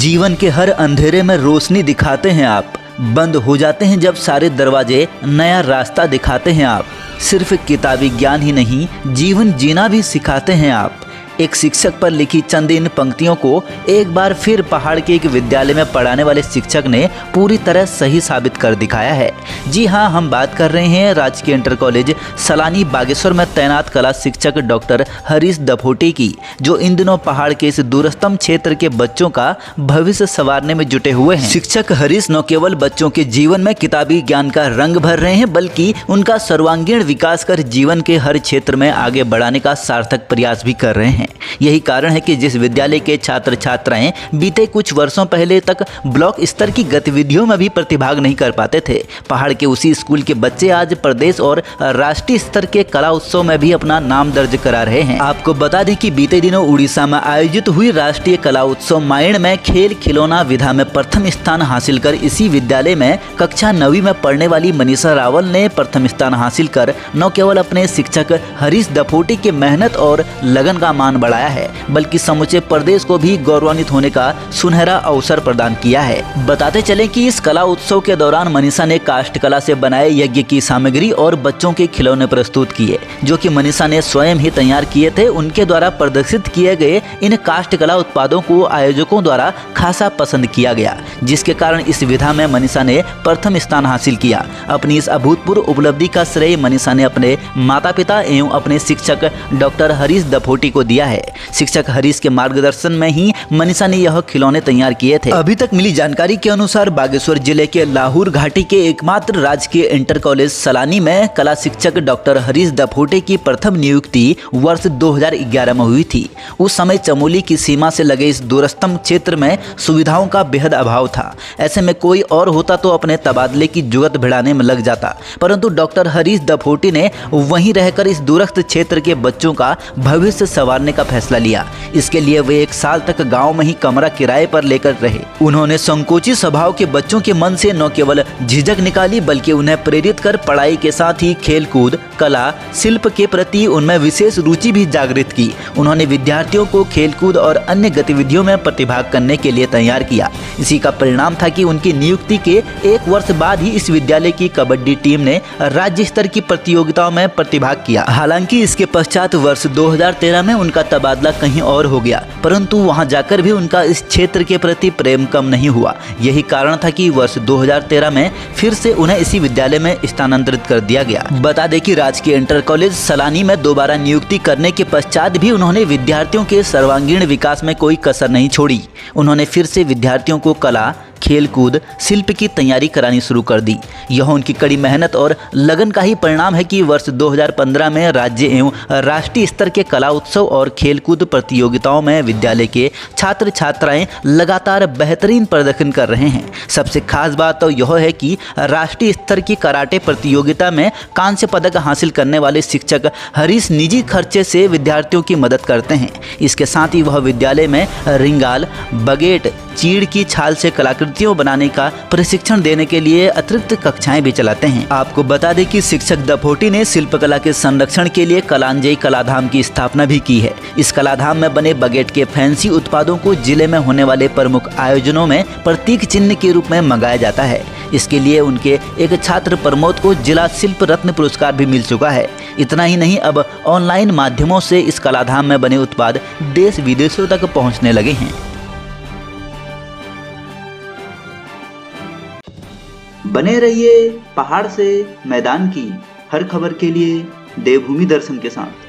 जीवन के हर अंधेरे में रोशनी दिखाते हैं आप, बंद हो जाते हैं जब सारे दरवाजे, नया रास्ता दिखाते हैं आप। सिर्फ किताबी ज्ञान ही नहीं, जीवन जीना भी सिखाते हैं आप। एक शिक्षक पर लिखी चंद इन पंक्तियों को एक बार फिर पहाड़ के एक विद्यालय में पढ़ाने वाले शिक्षक ने पूरी तरह सही साबित कर दिखाया है। जी हाँ, हम बात कर रहे हैं राजकीय इंटर कॉलेज सलानी बागेश्वर में तैनात कला शिक्षक डॉक्टर हरीश दफोटी की, जो इन दिनों पहाड़ के इस दूरस्थम क्षेत्र के बच्चों का भविष्य संवारने में जुटे हुए हैं। शिक्षक हरीश न केवल बच्चों के जीवन में किताबी ज्ञान का रंग भर रहे हैं, बल्कि उनका सर्वांगीण विकास कर जीवन के हर क्षेत्र में आगे बढ़ाने का सार्थक प्रयास भी कर रहे हैं। यही कारण है कि जिस विद्यालय के छात्र छात्राएं बीते कुछ वर्षों पहले तक ब्लॉक स्तर की गतिविधियों में भी प्रतिभाग नहीं कर पाते थे, पहाड़ के उसी स्कूल के बच्चे आज प्रदेश और राष्ट्रीय स्तर के कला उत्सव में भी अपना नाम दर्ज करा रहे हैं। आपको बता दें कि बीते दिनों उड़ीसा में आयोजित हुई राष्ट्रीय कला उत्सव माइंड में खेल खिलौना विधा में प्रथम स्थान हासिल कर इसी विद्यालय में कक्षा 9वीं में पढ़ने वाली मनीषा रावल ने प्रथम स्थान हासिल कर न केवल अपने शिक्षक हरीश दफोटी के मेहनत और लगन का मान बढ़ाया है, बल्कि समूचे प्रदेश को भी गौरवान्वित होने का सुनहरा अवसर प्रदान किया है। बताते चलें कि इस कला उत्सव के दौरान मनीषा ने काष्ठ कला से बनाए यज्ञ की सामग्री और बच्चों के खिलौने प्रस्तुत किए, जो कि मनीषा ने स्वयं ही तैयार किए थे। उनके द्वारा प्रदर्शित किए गए इन काष्ठ कला उत्पादों को आयोजकों द्वारा खासा पसंद किया गया, जिसके कारण इस विधा में मनीषा ने प्रथम स्थान हासिल किया। अपनी इस अभूतपूर्व उपलब्धि का श्रेय मनीषा ने अपने माता पिता एवं अपने शिक्षक डॉक्टर हरीश दफोटी को दिया है। शिक्षक हरीश के मार्गदर्शन में ही मनीषा ने यह खिलौने तैयार किए थे। अभी तक मिली जानकारी के अनुसार बागेश्वर जिले के लाहौर घाटी के एकमात्र राजकीय इंटर कॉलेज सलानी में कला शिक्षक डॉक्टर हरीश दफोटे की प्रथम नियुक्ति वर्ष 2011 में हुई थी। उस समय चमोली की सीमा से लगे इस दूरस्थम क्षेत्र में सुविधाओं का बेहद अभाव था। ऐसे में कोई और होता तो अपने तबादले की जुगत भिड़ाने में लग जाता, परंतु डॉक्टर हरीश दफोटी ने वहीं रहकर इस दूरस्थ क्षेत्र के बच्चों का भविष्य संवारने का फैसला लिया। इसके लिए वे 1 साल तक गांव में ही कमरा किराए पर लेकर रहे। उन्होंने संकोची स्वभाव के बच्चों के मन से न केवल झिझक निकाली, बल्कि उन्हें प्रेरित कर पढ़ाई के साथ ही खेलकूद, कला, शिल्प के प्रति उनमें विशेष रुचि भी जागृत की। उन्होंने विद्यार्थियों को खेलकूद और अन्य गतिविधियों में प्रतिभाग करने के लिए तैयार किया। इसी का परिणाम था कि उनकी नियुक्ति के 1 वर्ष बाद ही इस विद्यालय की कबड्डी टीम ने राज्य स्तर की प्रतियोगिताओं में प्रतिभाग किया। हालांकि इसके पश्चात वर्ष 2013 में उनका तबादला कहीं और हो गया, परंतु वहां जाकर भी उनका इस क्षेत्र के प्रति प्रेम कम नहीं हुआ। यही कारण था कि वर्ष 2013 में फिर से उन्हें इसी विद्यालय में स्थानांतरित कर दिया गया। बता दें कि राजकीय इंटर कॉलेज सलानी में दोबारा नियुक्ति करने के पश्चात भी उन्होंने विद्यार्थियों के सर्वांगीण विकास में कोई कसर नहीं छोड़ी। उन्होंने फिर से विद्यार्थियों को कला, खेलकूद, शिल्प की तैयारी करानी शुरू कर दी। यह उनकी कड़ी मेहनत और लगन का ही परिणाम है कि वर्ष 2015 में राज्य एवं राष्ट्रीय स्तर के कला उत्सव और खेलकूद प्रतियोगिताओं में विद्यालय के छात्र छात्राएं लगातार बेहतरीन प्रदर्शन कर रहे हैं। सबसे खास बात तो यह है कि राष्ट्रीय स्तर की कराटे प्रतियोगिता में कांस्य पदक हासिल करने वाले शिक्षक हरीश निजी खर्चे से विद्यार्थियों की मदद करते हैं। इसके साथ ही वह विद्यालय में रिंगाल, बगेट, चीड़ की छाल से कलाकृतियों बनाने का प्रशिक्षण देने के लिए अतिरिक्त कक्षाएं भी चलाते हैं। आपको बता दें कि शिक्षक दफोटी ने शिल्पकला के संरक्षण के लिए कलांजलि कलाधाम की स्थापना भी की है। इस कलाधाम में बने बगेट के फैंसी उत्पादों को जिले में होने वाले प्रमुख आयोजनों में प्रतीक चिन्ह के रूप में मंगाया जाता है। इसके लिए उनके एक छात्र प्रमोद को जिला शिल्प रत्न पुरस्कार भी मिल चुका है। इतना ही नहीं, अब ऑनलाइन माध्यमों से इस कलाधाम में बने उत्पाद देश विदेशों तक पहुँचने लगे हैं। बने रहिए पहाड़ से मैदान की हर खबर के लिए देवभूमि दर्शन के साथ।